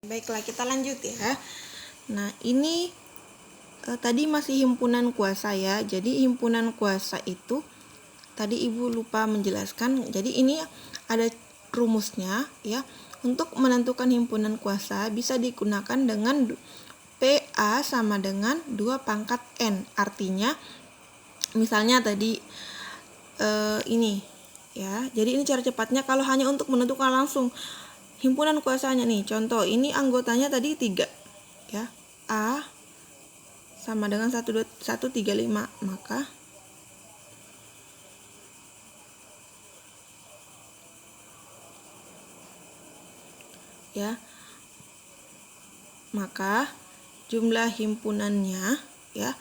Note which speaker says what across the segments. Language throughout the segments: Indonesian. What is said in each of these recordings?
Speaker 1: Baiklah, kita lanjut ya. Nah, ini tadi masih himpunan kuasa ya. Jadi himpunan kuasa itu tadi Ibu lupa menjelaskan. Jadi ini ada rumusnya ya. Untuk menentukan himpunan kuasa bisa digunakan dengan PA sama dengan 2 pangkat N. Artinya misalnya tadi ini ya. Jadi ini cara cepatnya kalau hanya untuk menentukan langsung himpunan kuasanya nih. Contoh, ini anggotanya tadi 3 ya. A sama dengan 135, maka ya, maka jumlah himpunannya ya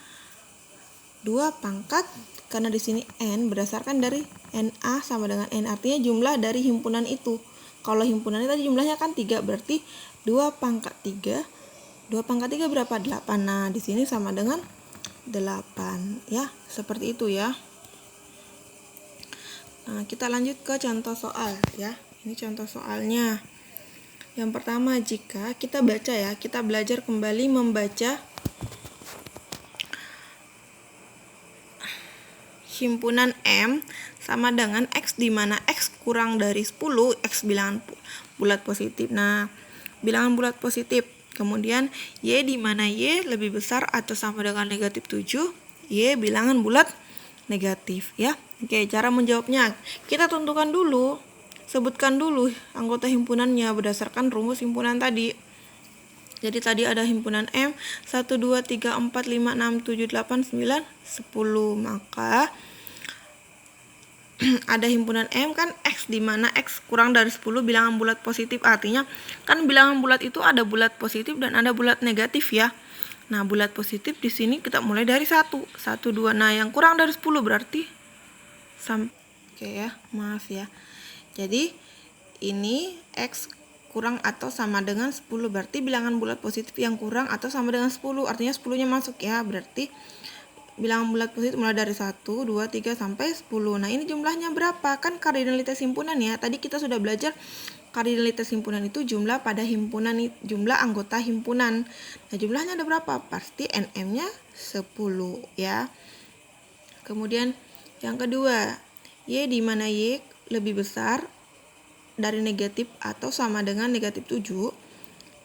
Speaker 1: 2 pangkat, karena di sini N berdasarkan dari NA sama dengan N, artinya jumlah dari himpunan itu. Kalau himpunannya tadi jumlahnya kan 3, berarti 2 pangkat 3. 2 pangkat 3 berapa? 8. Nah, di sini sama dengan 8 ya. Seperti itu ya. Nah, kita lanjut ke contoh soal ya. Ini contoh soalnya. Yang pertama, jika kita baca ya, kita belajar kembali membaca himpunan M sama dengan X, di mana X kurang dari 10, X bilangan bulat positif. Nah, bilangan bulat positif. Kemudian Y di mana Y lebih besar atau sama dengan negatif 7, Y bilangan bulat negatif ya. Oke, cara menjawabnya kita tentukan dulu, sebutkan dulu anggota himpunannya berdasarkan rumus himpunan tadi. Jadi tadi ada himpunan M 1, 2, 3, 4, 5, 6, 7, 8, 9, 10. Maka ada himpunan M kan X, di mana X kurang dari 10 bilangan bulat positif. Artinya kan bilangan bulat itu ada bulat positif dan ada bulat negatif ya. Nah, bulat positif di sini kita mulai dari 1, 2. Nah, yang kurang dari 10 berarti oke ya, maaf ya. Jadi ini X kurang atau sama dengan 10, berarti bilangan bulat positif yang kurang atau sama dengan 10, artinya 10-nya masuk ya. Berarti bilangan bulat positif mulai dari 1, 2, 3 sampai 10. Nah, ini jumlahnya berapa? Kan kardinalitas himpunan ya. Tadi kita sudah belajar kardinalitas himpunan itu jumlah pada himpunan, jumlah anggota himpunan. Nah, jumlahnya ada berapa? Pasti NM-nya 10 ya. Kemudian yang kedua, Y di mana Y lebih besar dari negatif atau sama dengan negatif 7,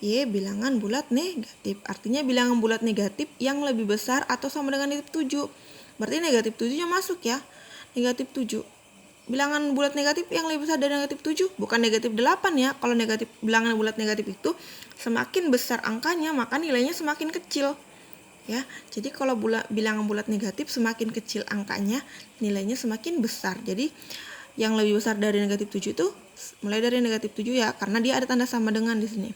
Speaker 1: Y bilangan bulat negatif. Artinya bilangan bulat negatif yang lebih besar atau sama dengan negatif 7. Berarti negatif 7-nya masuk ya. Negatif 7. Bilangan bulat negatif yang lebih besar dari negatif 7, bukan negatif 8 ya. Kalau negatif bilangan bulat negatif itu semakin besar angkanya, maka nilainya semakin kecil. Ya. Jadi kalau bilangan bulat negatif semakin kecil angkanya, nilainya semakin besar. Jadi yang lebih besar dari negatif 7 itu mulai dari negatif 7 ya, karena dia ada tanda sama dengan di sini.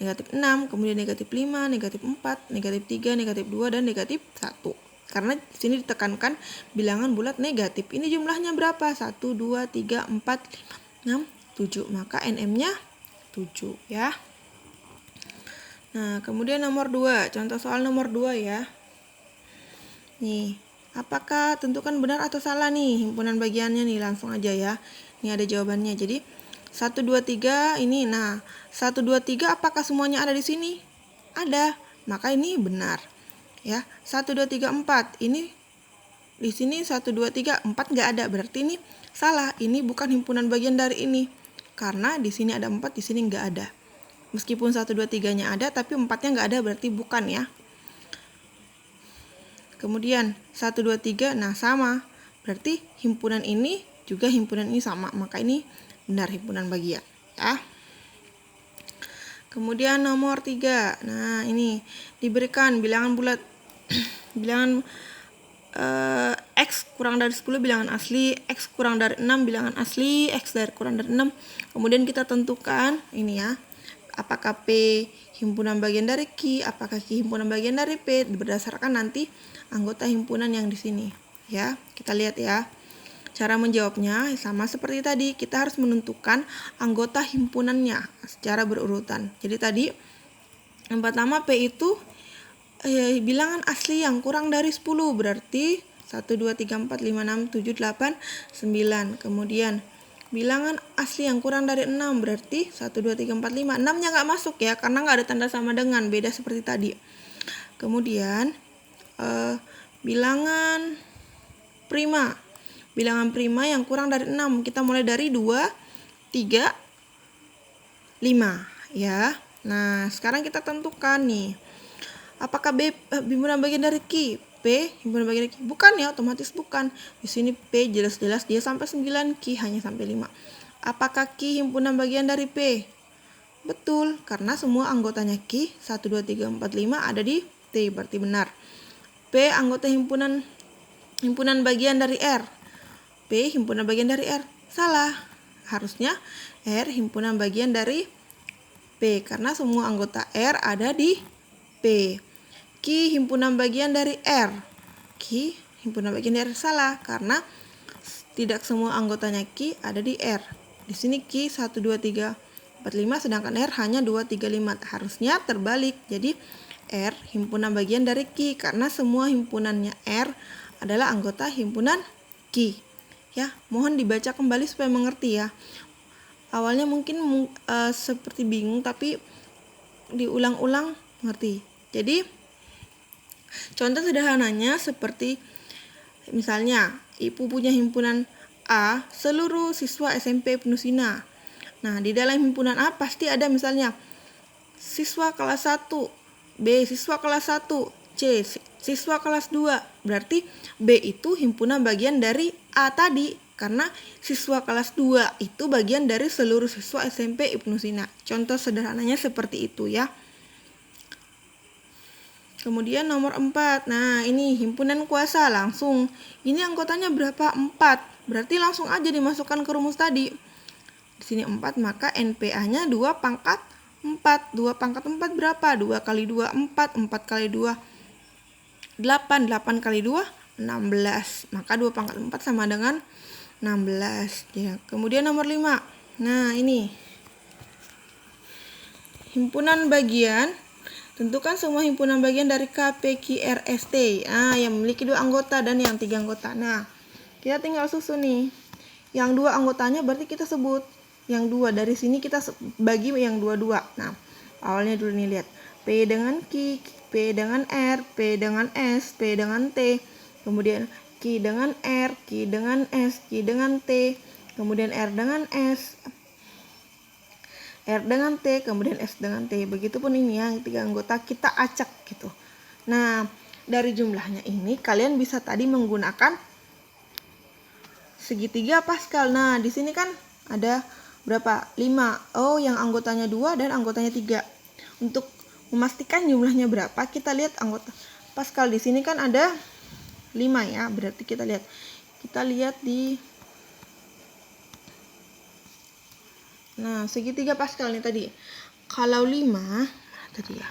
Speaker 1: Negatif 6, kemudian negatif 5, negatif 4, negatif 3, negatif 2, dan negatif 1. Karena di sini ditekankan bilangan bulat negatif. Ini jumlahnya berapa? 1, 2, 3, 4, 5, 6, 7. Maka NM-nya 7 ya. Nah, kemudian nomor 2. Contoh soal nomor 2 ya. Nih, apakah tentukan benar atau salah nih himpunan bagiannya nih? Langsung aja ya. Ini ada jawabannya. Jadi 1, 2, 3 ini. Nah, 1, 2, 3 apakah semuanya ada di sini? Ada. Maka ini benar. Ya. 1, 2, 3, 4. Ini di sini 1, 2, 3, 4 enggak ada. Berarti ini salah. Ini bukan himpunan bagian dari ini. Karena di sini ada 4, di sini enggak ada. Meskipun 1, 2, 3-nya ada, tapi 4-nya enggak ada, berarti bukan ya. Kemudian 1, 2, 3, nah sama. Berarti himpunan ini juga himpunan ini sama. Maka ini benar himpunan bagian ya. Kemudian nomor 3. Nah, ini diberikan bilangan bulat bilangan X kurang dari 10 bilangan asli, X kurang dari 6 bilangan asli, X kurang dari 6. Kemudian kita tentukan ini ya. Apakah P himpunan bagian dari Q, apakah Q himpunan bagian dari P, berdasarkan nanti anggota himpunan yang di sini ya. Kita lihat ya. Cara menjawabnya sama seperti tadi, kita harus menentukan anggota himpunannya secara berurutan. Jadi tadi yang pertama P itu bilangan asli yang kurang dari 10, berarti 1, 2, 3, 4, 5, 6, 7, 8, 9. Kemudian bilangan asli yang kurang dari 6 berarti 1, 2, 3, 4, 5. 6-nya nggak masuk ya, karena nggak ada tanda sama dengan, beda seperti tadi. Kemudian bilangan prima. Bilangan prima yang kurang dari 6. Kita mulai dari 2, 3, 5 ya. Nah, sekarang kita tentukan nih. Apakah B himpunan bagian dari Q? P himpunan bagian dari Q? Bukan ya, otomatis bukan. Di sini P jelas-jelas dia sampai 9, Q hanya sampai 5. Apakah Q himpunan bagian dari P? Betul, karena semua anggotanya Q 1, 2, 3, 4, 5 ada di T, berarti benar. P anggota himpunan bagian dari R. P himpunan bagian dari R. Salah. Harusnya R himpunan bagian dari P, karena semua anggota R ada di P. Q himpunan bagian dari R. Q himpunan bagian dari R. Salah, karena tidak semua anggotanya Q ada di R. Di sini Q 1, 2, 3, 4, 5, sedangkan R hanya 2, 3, 5. Harusnya terbalik. Jadi R himpunan bagian dari Q, karena semua himpunannya R adalah anggota himpunan Q. Ya, mohon dibaca kembali supaya mengerti ya. Awalnya mungkin seperti bingung, tapi diulang-ulang ngerti. Jadi contoh sederhananya seperti misalnya Ibu punya himpunan A seluruh siswa SMP Ibnu Sina. Nah, di dalam himpunan A pasti ada misalnya siswa kelas 1, B siswa kelas 1, C siswa kelas 2. Berarti B itu himpunan bagian dari A tadi, karena siswa kelas 2 itu bagian dari seluruh siswa SMP Ibnu Sina. Contoh sederhananya seperti itu ya. Kemudian nomor 4. Nah, ini himpunan kuasa langsung. Ini anggotanya berapa? 4. Berarti langsung aja dimasukkan ke rumus tadi. Di sini 4, maka NPA-nya 2 pangkat 4. 2 pangkat 4 berapa? 2 kali 2, 4. 4 kali 2, 8. 8 kali 2, 16. Maka 2 pangkat 4 sama dengan 16. Ya. Kemudian nomor 5. Nah, ini himpunan bagian. Tentukan semua himpunan bagian dari KPQRST. Yang memiliki 2 anggota dan yang 3 anggota. Nah, kita tinggal susun nih. Yang 2 anggotanya berarti kita sebut. Yang 2 dari sini kita bagi yang 2-2. Nah, awalnya dulu nih lihat. P dengan Q, P dengan R, P dengan S, P dengan T. Kemudian Q dengan R, Q dengan S, Q dengan T. Kemudian R dengan S, R dengan T, kemudian S dengan T. Begitupun ini yang 3 anggota kita acak gitu. Nah, dari jumlahnya ini kalian bisa tadi menggunakan segitiga Pascal. Nah, di sini kan ada berapa? 5. Oh, yang anggotanya 2 dan anggotanya 3. Untuk memastikan jumlahnya berapa, kita lihat anggota Pascal. Di sini kan ada 5 ya. Berarti kita lihat di segitiga Pascal nih tadi. Kalau 5 tadi ya.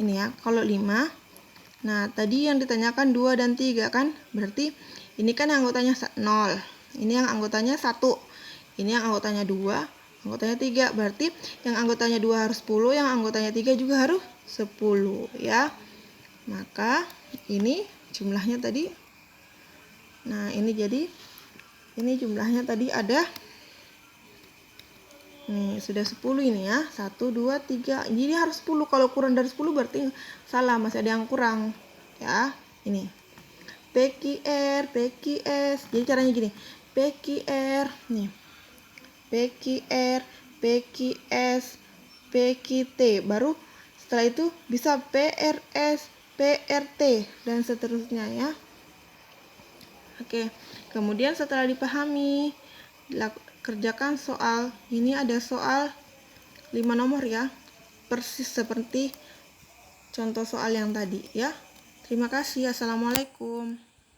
Speaker 1: Ini ya, kalau 5. Nah, tadi yang ditanyakan 2 dan 3 kan? Berarti ini kan anggotanya 0. Ini yang anggotanya 1. Ini yang anggotanya 2, anggotanya 3. Berarti yang anggotanya 2 harus 10, yang anggotanya 3 juga harus 10 ya. Maka ini jumlahnya tadi. Nah, ini jadi ini jumlahnya tadi ada. Nih, sudah 10 ini ya. 1, 2, 3. Jadi harus 10. Kalau kurang dari 10 berarti salah, masih ada yang kurang. Ya, ini. PQR, PQS. Jadi caranya gini. PQR, nih. PQR, PQS, PQT. Baru setelah itu bisa PRS, PRT, dan seterusnya ya. Oke. Kemudian setelah dipahami, kerjakan soal. Ini ada soal 5 nomor ya, persis seperti contoh soal yang tadi ya. Terima kasih. Assalamualaikum.